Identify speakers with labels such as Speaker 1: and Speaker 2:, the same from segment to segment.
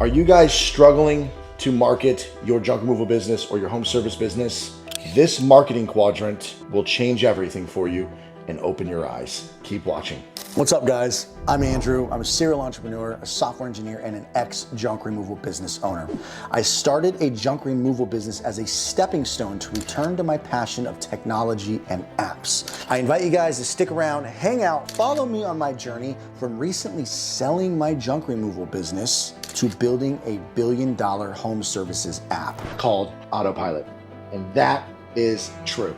Speaker 1: Are you guys struggling to market your junk removal business or your home service business? This marketing quadrant will change everything for you and open your eyes. Keep watching.
Speaker 2: What's up, guys? I'm Andrew. I'm a serial entrepreneur, a software engineer, and an ex-junk removal business owner. I started a junk removal business as a stepping stone to return to my passion of technology and apps. I invite you guys to stick around, hang out, follow me on my journey from recently selling my junk removal business to building $1 billion home services app
Speaker 1: Called Autopilot. And that is true.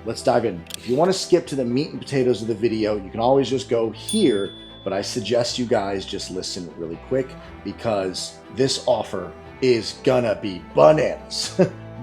Speaker 1: Let's dive in. If you want to skip to the meat and potatoes of the video, you can always just go here, but I suggest you guys just listen really quick because this offer is gonna be bananas.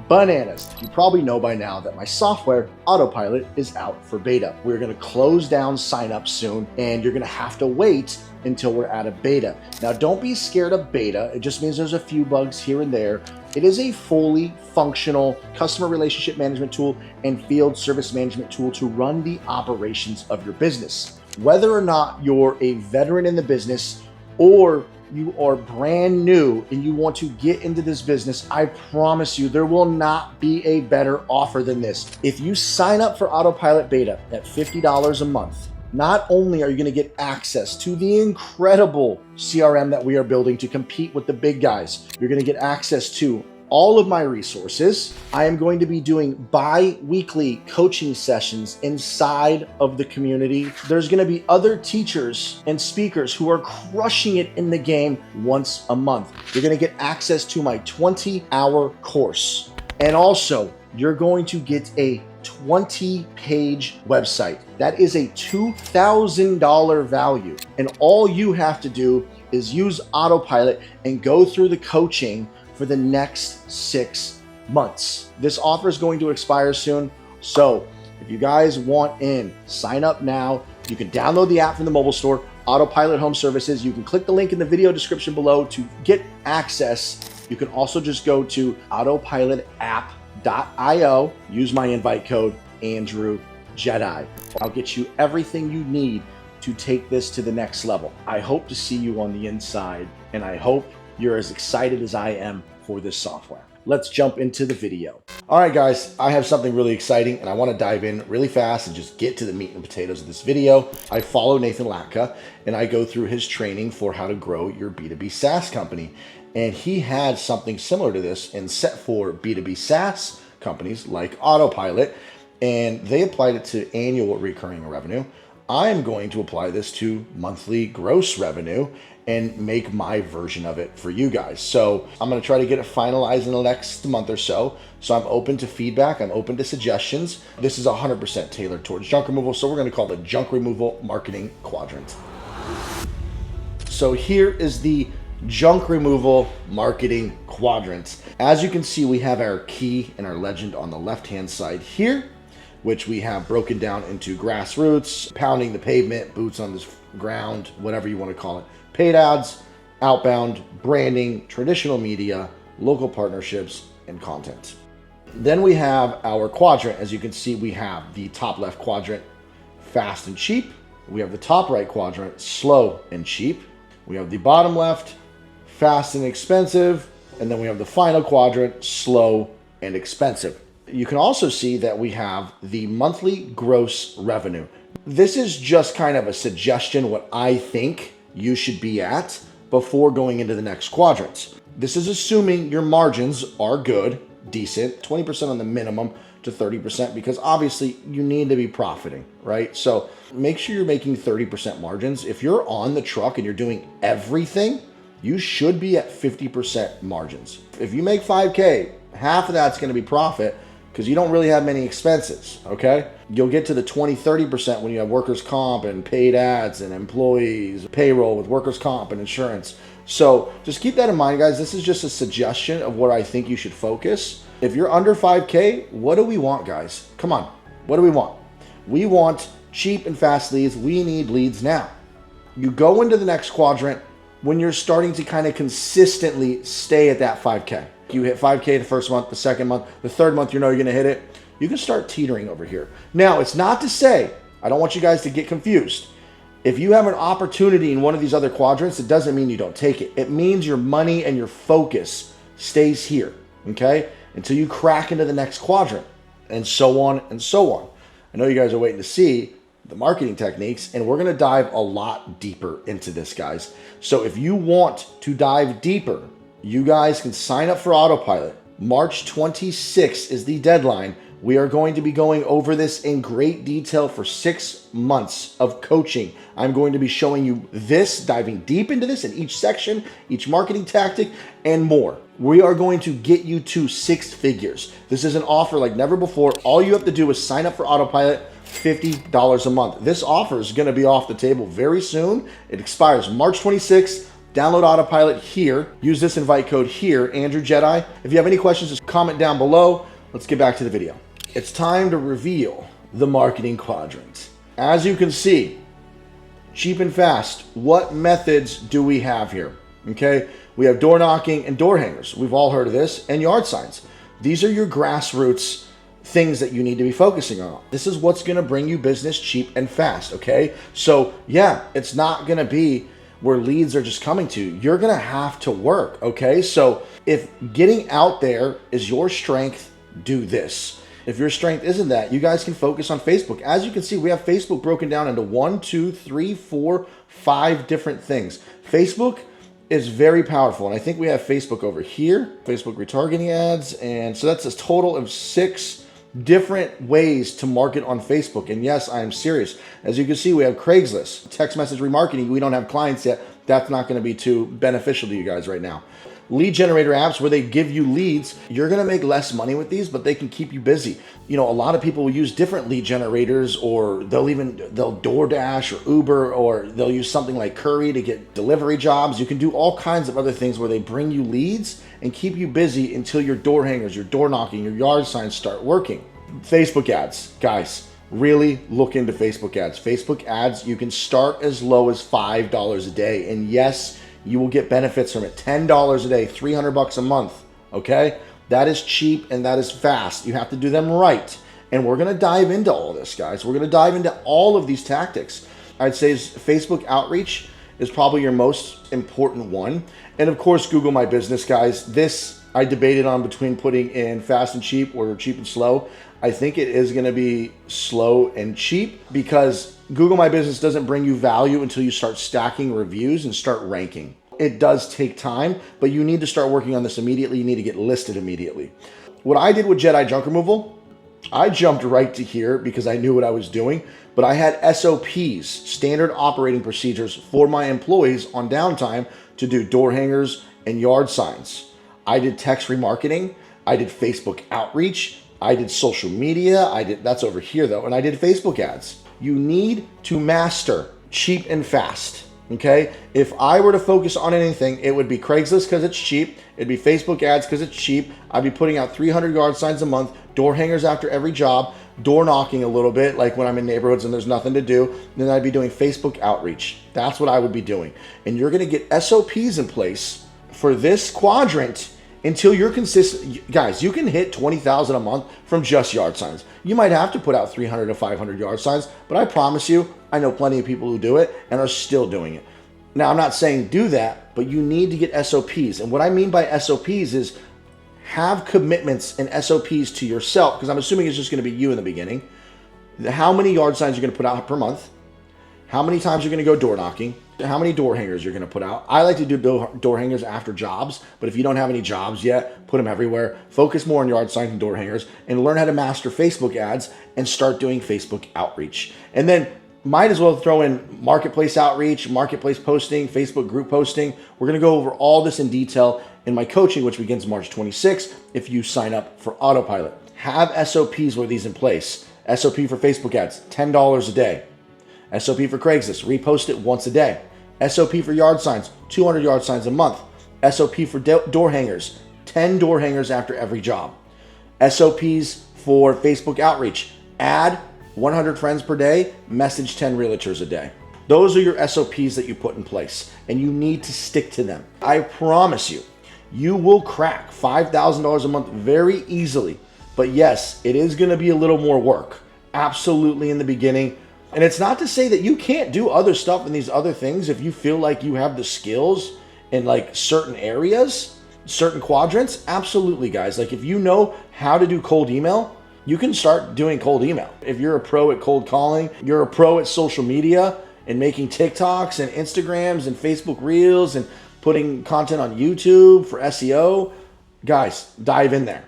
Speaker 1: Bananas. You probably know by now that my software, Autopilot, is out for beta. We're gonna close down sign up soon, and you're gonna have to wait until we're out of beta. Now, don't be scared of beta. It just means there's a few bugs here and there. It is a fully functional customer relationship management tool and field service management tool to run the operations of your business. Whether or not you're a veteran in the business or you are brand new and you want to get into this business, I promise you there will not be a better offer than this. If you sign up for Autopilot Beta at $50 a month, not only are you going to get access to the incredible CRM that we are building to compete with the big guys, you're going to get access to all of my resources. I am going to be doing bi-weekly coaching sessions inside of the community. There's going to be other teachers and speakers who are crushing it in the game once a month. You're going to get access to my 20-hour course. And also, you're going to get a 20-page website. That is a $2,000 value. And all you have to do is use Autopilot and go through the coaching for the next 6 months. This offer is going to expire soon. So if you guys want in, sign up now. You can download the app from the mobile store, Autopilot Home Services. You can click the link in the video description below to get access. You can also just go to autopilotapp.io. Use my invite code, Andrew Jedi. I'll get you everything you need to take this to the next level. I hope to see you on the inside, and I hope you're as excited as I am for this software. Let's jump into the video. All right, guys, I have something really exciting and I want to dive in really fast and just get to the meat and potatoes of this video. I follow Nathan Latka and I go through his training for how to grow your B2B SaaS company. And he had something similar to this and set for B2B SaaS companies like Autopilot, and they applied it to annual recurring revenue. I'm going to apply this to monthly gross revenue and make my version of it for you guys. So I'm gonna try to get it finalized in the next month or so. So I'm open to feedback, I'm open to suggestions. This is 100% tailored towards junk removal, so we're gonna call it the junk removal marketing quadrant. So here is the junk removal marketing quadrant. As you can see, we have our key and our legend on the left-hand side here, which we have broken down into grassroots, pounding the pavement, boots on the ground, whatever you want to call it, paid ads, outbound, branding, traditional media, local partnerships, and content. Then we have our quadrant. As you can see, we have the top left quadrant, fast and cheap. We have the top right quadrant, slow and cheap. We have the bottom left, fast and expensive. And then we have the final quadrant, slow and expensive. You can also see that we have the monthly gross revenue. This is just kind of a suggestion what I think you should be at before going into the next quadrant. This is assuming your margins are good, decent, 20% on the minimum to 30%, because obviously you need to be profiting, right? So make sure you're making 30% margins. If you're on the truck and you're doing everything, you should be at 50% margins. If you make 5K, half of that's gonna be profit, because you don't really have many expenses, okay? You'll get to the 20-30% when you have workers' comp and paid ads and employees, payroll with workers' comp and insurance. So just keep that in mind, guys. This is just a suggestion of where I think you should focus. If you're under 5K, what do we want, guys? Come on, what do we want? We want cheap and fast leads. We need leads now. You go into the next quadrant when you're starting to kind of consistently stay at that 5K. You hit 5K the first month, the second month, the third month, you know you're gonna hit it. You can start teetering over here. Now, it's not to say, I don't want you guys to get confused. If you have an opportunity in one of these other quadrants, it doesn't mean you don't take it. It means your money and your focus stays here, okay? Until you crack into the next quadrant, and so on and so on. I know you guys are waiting to see the marketing techniques, and we're gonna dive a lot deeper into this, guys. So if you want to dive deeper, you guys can sign up for Autopilot. March 26th is the deadline. We are going to be going over this in great detail for 6 months of coaching. I'm going to be showing you this, diving deep into this in each section, each marketing tactic, and more. We are going to get you to 6 figures. This is an offer like never before. All you have to do is sign up for Autopilot, $50 a month. This offer is going to be off the table very soon. It expires March 26th. Download Autopilot here. Use this invite code here, Andrew Jedi. If you have any questions, just comment down below. Let's get back to the video. It's time to reveal the marketing quadrant. As you can see, cheap and fast, what methods do we have here? Okay, we have door knocking and door hangers. We've all heard of this, and yard signs. These are your grassroots things that you need to be focusing on. This is what's gonna bring you business cheap and fast, okay? So yeah, it's not gonna be where leads are just coming to you. You're gonna have to work, okay? So if getting out there is your strength, do this. If your strength isn't that, you guys can focus on Facebook. As you can see, we have Facebook broken down into 1, 2, 3, 4, 5 different things. Facebook is very powerful. And I think we have Facebook over here, Facebook retargeting ads. And so that's a total of 6 different ways to market on Facebook. And yes, I am serious. As you can see, we have Craigslist, text message remarketing. We don't have clients yet. That's not going to be too beneficial to you guys right now. Lead generator apps where they give you leads. You're going to make less money with these, but they can keep you busy. You know, a lot of people will use different lead generators, or they'll DoorDash or Uber, or they'll use something like Curry to get delivery jobs. You can do all kinds of other things where they bring you leads and keep you busy until your door hangers, your door knocking, your yard signs start working. Facebook ads, guys, really look into Facebook ads. Facebook ads, you can start as low as $5 a day. And yes, you will get benefits from it. $10 a day, $300 a month, okay? That is cheap and that is fast. You have to do them right. And we're gonna dive into all this, guys. We're gonna dive into all of these tactics. I'd say Facebook outreach is probably your most important one. And of course, Google My Business, guys. This I debated on between putting in fast and cheap or cheap and slow. I think it is gonna be slow and cheap because Google My Business doesn't bring you value until you start stacking reviews and start ranking. It does take time, but you need to start working on this immediately. You need to get listed immediately. What I did with Jedi junk removal, I jumped right to here because I knew what I was doing, but I had SOPs, standard operating procedures for my employees on downtime to do door hangers and yard signs. I did text remarketing. I did Facebook outreach. I did social media. That's over here though, and I did Facebook ads. You need to master cheap and fast, okay? If I were to focus on anything, it would be Craigslist because it's cheap. It'd be Facebook ads because it's cheap. I'd be putting out 300 yard signs a month, door hangers after every job, door knocking a little bit, like when I'm in neighborhoods and there's nothing to do. Then I'd be doing Facebook outreach. That's what I would be doing. And you're gonna get SOPs in place for this quadrant until you're consistent. Guys, you can hit 20,000 a month from just yard signs. You might have to put out 300 to 500 yard signs, but I promise you, I know plenty of people who do it and are still doing it. Now, I'm not saying do that, but you need to get SOPs. And what I mean by SOPs is have commitments and SOPs to yourself, because I'm assuming it's just going to be you in the beginning. How many yard signs you're going to put out per month, how many times you're going to go door knocking, how many door hangers you're going to put out. I like to do door hangers after jobs, but if you don't have any jobs yet, put them everywhere. Focus more on yard signs and door hangers and learn how to master Facebook ads and start doing Facebook outreach. And then might as well throw in marketplace outreach, marketplace posting, Facebook group posting. We're going to go over all this in detail in my coaching, which begins March 26th if you sign up for Autopilot. Have SOPs with these in place. SOP for Facebook ads, $10 a day. SOP for Craigslist, repost it once a day. SOP for yard signs, 200 yard signs a month. SOP for door hangers, 10 door hangers after every job. SOPs for Facebook outreach, add 100 friends per day, message 10 realtors a day. Those are your SOPs that you put in place, and you need to stick to them. I promise you, you will crack $5,000 a month very easily. But yes, it is going to be a little more work. Absolutely in the beginning. And it's not to say that you can't do other stuff in these other things if you feel like you have the skills in like certain areas, certain quadrants. Absolutely, guys. Like if you know how to do cold email, you can start doing cold email. If you're a pro at cold calling, you're a pro at social media and making TikToks and Instagrams and Facebook Reels and putting content on YouTube for SEO, guys, dive in there.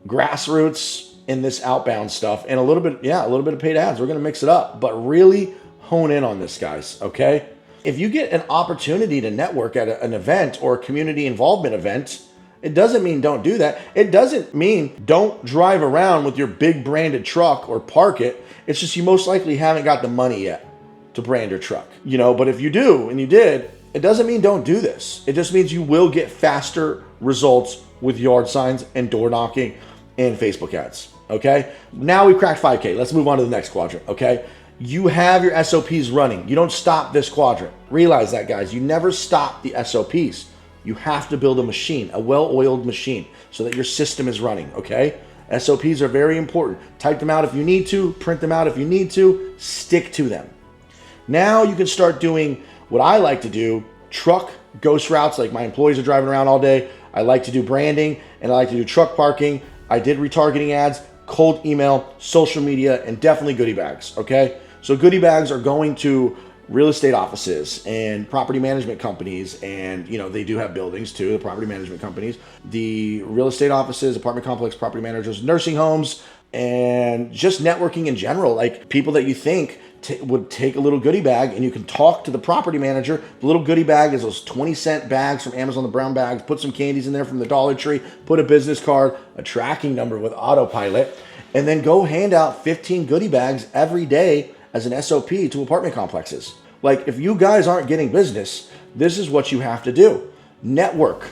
Speaker 1: Grassroots in this outbound stuff and a little bit of paid ads. We're going to mix it up, but really hone in on this, guys. Okay. If you get an opportunity to network at an event or a community involvement event, it doesn't mean don't do that. It doesn't mean don't drive around with your big branded truck or park it. It's just you most likely haven't got the money yet to brand your truck, but if you do and you did, it doesn't mean don't do this. It just means you will get faster results with yard signs and door knocking and Facebook ads. Okay. Now we cracked 5K. Let's move on to the next quadrant. Okay. You have your SOPs running. You don't stop this quadrant. Realize that, guys. You never stop the SOPs. You have to build a machine, a well-oiled machine, so that your system is running. Okay. SOPs are very important. Type them out if you need to, print them out if you need to, stick to them. Now you can start doing what I like to do, truck ghost routes, like my employees are driving around all day. I like to do branding and I like to do truck parking. I did retargeting ads, cold email, social media, and definitely goodie bags, okay? So goodie bags are going to real estate offices and property management companies, and they do have buildings too, the property management companies, the real estate offices, apartment complex, property managers, nursing homes, and just networking in general, like people that you think would take a little goodie bag, and you can talk to the property manager. The little goodie bag is those 20-cent bags from Amazon, the brown bags. Put some candies in there from the Dollar Tree, put a business card, a tracking number with Autopilot, and then go hand out 15 goodie bags every day as an SOP to apartment complexes. Like if you guys aren't getting business, this is what you have to do. Networking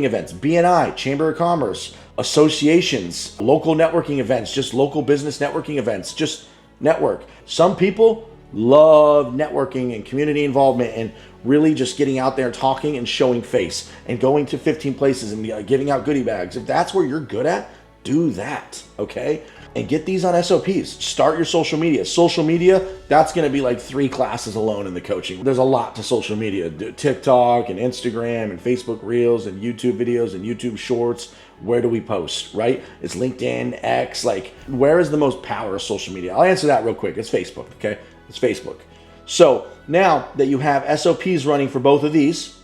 Speaker 1: events, BNI, Chamber of Commerce, associations, local networking events, just local business networking events, just network. Some people love networking and community involvement and really just getting out there and talking and showing face and going to 15 places and giving out goodie bags. If that's where you're good at, do that, okay? And get these on SOPs. Start your social media. Social media, that's going to be like 3 classes alone in the coaching. There's a lot to social media. TikTok and Instagram and Facebook Reels and YouTube videos and YouTube Shorts. Where do we post, right? It's LinkedIn, X, like where is the most power of social media? I'll answer that real quick. It's Facebook, okay? It's Facebook. So now that you have SOPs running for both of these,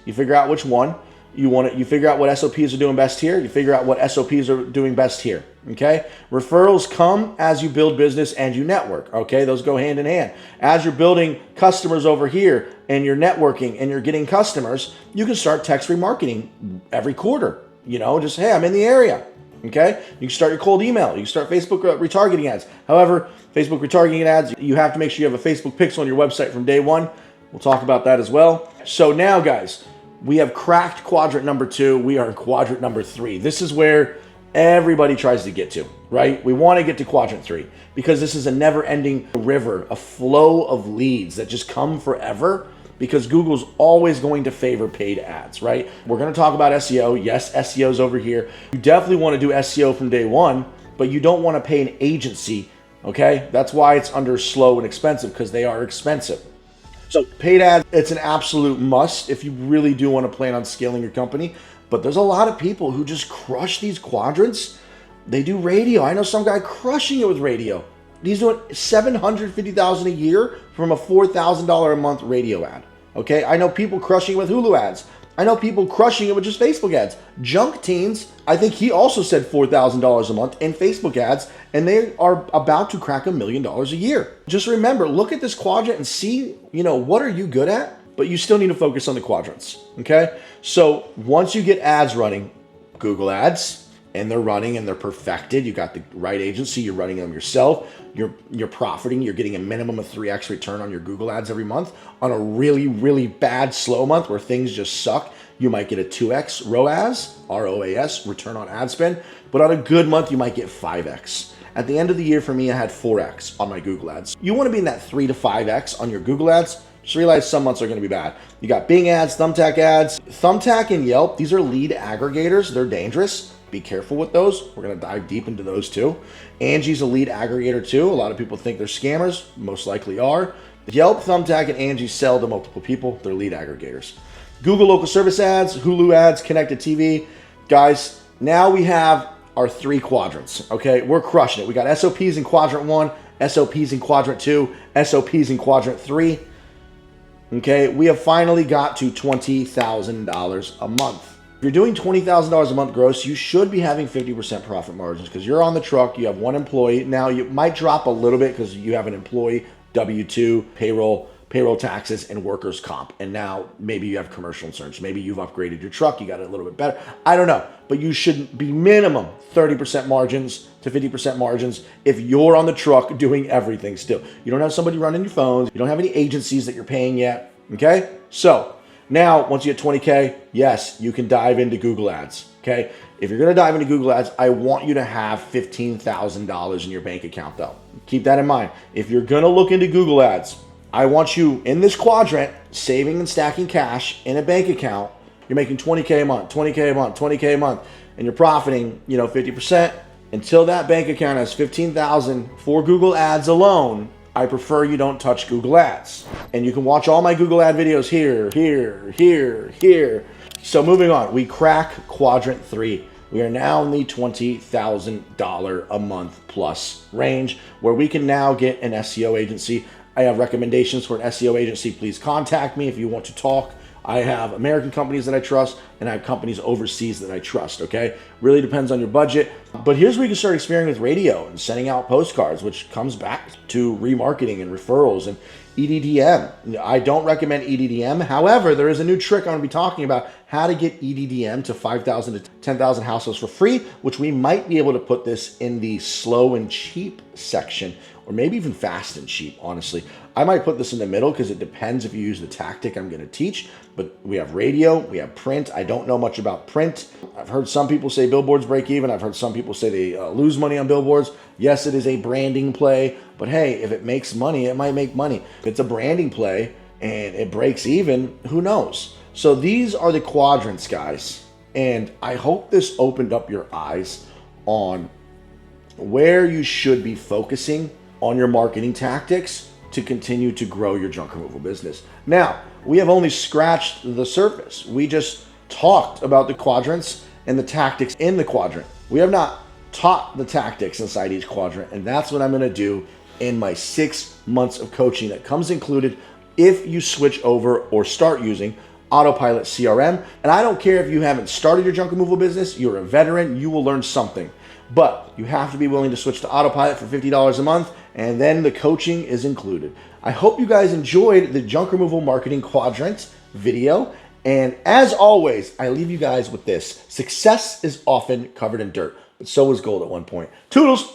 Speaker 1: you figure out which one you want. You figure out what SOPs are doing best here. You figure out what SOPs are doing best here, okay? Referrals come as you build business and you network, okay? Those go hand in hand. As you're building customers over here and you're networking and you're getting customers, you can start text remarketing every quarter. Just, hey, I'm in the area, okay? You can start your cold email. You can start Facebook retargeting ads. However, Facebook retargeting ads, you have to make sure you have a Facebook pixel on your website from day one. We'll talk about that as well. So now, guys, we have cracked quadrant number 2. We are in quadrant number 3. This is where everybody tries to get to, right? We want to get to quadrant 3 because this is a never-ending river, a flow of leads that just come forever, because Google's always going to favor paid ads, right? We're going to talk about SEO. Yes, SEO's over here. You definitely want to do SEO from day one, but you don't want to pay an agency, okay? That's why it's under slow and expensive, because they are expensive. So paid ads, it's an absolute must if you really do want to plan on scaling your company. But there's a lot of people who just crush these quadrants. They do radio. I know some guy crushing it with radio. He's doing $750,000 a year from a $4,000 a month radio ad. Okay, I know people crushing it with Hulu ads. I know people crushing it with just Facebook ads. Junk Teens, I think he also said $4,000 a month in Facebook ads, and they are about to crack $1 million a year. Just remember, look at this quadrant and see, what are you good at? But you still need to focus on the quadrants, okay? So once you get ads running, Google ads, and they're running and they're perfected, you got the right agency, you're running them yourself, you're profiting, you're getting a minimum of 3x return on your Google ads every month. On a really, really bad slow month where things just suck, you might get a 2x ROAS, ROAS, return on ad spend. But on a good month, you might get 5x. At the end of the year, for me, I had 4x on my Google ads. You want to be in that 3 to 5x on your Google ads. Just realize some months are going to be bad. You got Bing ads, Thumbtack ads. Thumbtack and Yelp, these are lead aggregators. They're dangerous. Be careful with those. We're going to dive deep into those too. Angie's a lead aggregator too. A lot of people think they're scammers, most likely are. Yelp, Thumbtack, and Angie sell to multiple people. They're lead aggregators. Google local service ads, Hulu ads, connected TV. Guys, now we have our 3 quadrants, okay? We're crushing it. We got SOPs in quadrant 1, SOPs in quadrant 2, SOPs in quadrant 3. Okay, we have finally got to $20,000 a month. If you're doing $20,000 a month gross, you should be having 50% profit margins because you're on the truck, you have 1 employee. Now, you might drop a little bit because you have an employee, W-2, payroll taxes, and workers' comp. And now maybe you have commercial insurance. Maybe you've upgraded your truck, you got it a little bit better. I don't know, but you should be minimum 30% margins to 50% margins if you're on the truck doing everything still. You don't have somebody running your phones. You don't have any agencies that you're paying yet, okay? So now, once you get 20K, yes, you can dive into Google Ads, okay? If you're gonna dive into Google Ads, I want you to have $15,000 in your bank account though. Keep that in mind. If you're gonna look into Google Ads, I want you in this quadrant, saving and stacking cash in a bank account. You're making 20K a month, 20K a month, 20K a month, and you're profiting, 50%. Until that bank account has 15,000 for Google Ads alone, I prefer you don't touch Google Ads. And you can watch all my Google Ad videos here. So moving on, we crack quadrant 3. We are now in the $20,000 a month plus range where we can now get an SEO agency. I have recommendations for an SEO agency. Please contact me if you want to talk. I have American companies that I trust, and I have companies overseas that I trust, okay? Really depends on your budget. But here's where you can start experimenting with radio and sending out postcards, which comes back to remarketing and referrals and EDDM. I don't recommend EDDM. However, there is a new trick I'm gonna be talking about, how to get EDDM to 5,000 to 10,000 households for free, which we might be able to put this in the slow and cheap section, or maybe even fast and cheap, honestly. I might put this in the middle because it depends if you use the tactic I'm gonna teach, but we have radio, we have print. I don't know much about print. I've heard some people say billboards break even. I've heard some people say they lose money on billboards. Yes, it is a branding play, but hey, if it makes money, it might make money. If it's a branding play and it breaks even, who knows? So these are the quadrants, guys. And I hope this opened up your eyes on where you should be focusing on your marketing tactics to continue to grow your junk removal business. Now, we have only scratched the surface. We just talked about the quadrants and the tactics in the quadrant. We have not taught the tactics inside each quadrant, and that's what I'm gonna do in my 6 months of coaching that comes included if you switch over or start using Autopilot CRM. And I don't care if you haven't started your junk removal business, you're a veteran, you will learn something. But you have to be willing to switch to Autopilot for $50 a month, and then the coaching is included. I hope you guys enjoyed the junk removal marketing quadrant video. And as always, I leave you guys with this. Success is often covered in dirt, but so is gold at one point. Toodles!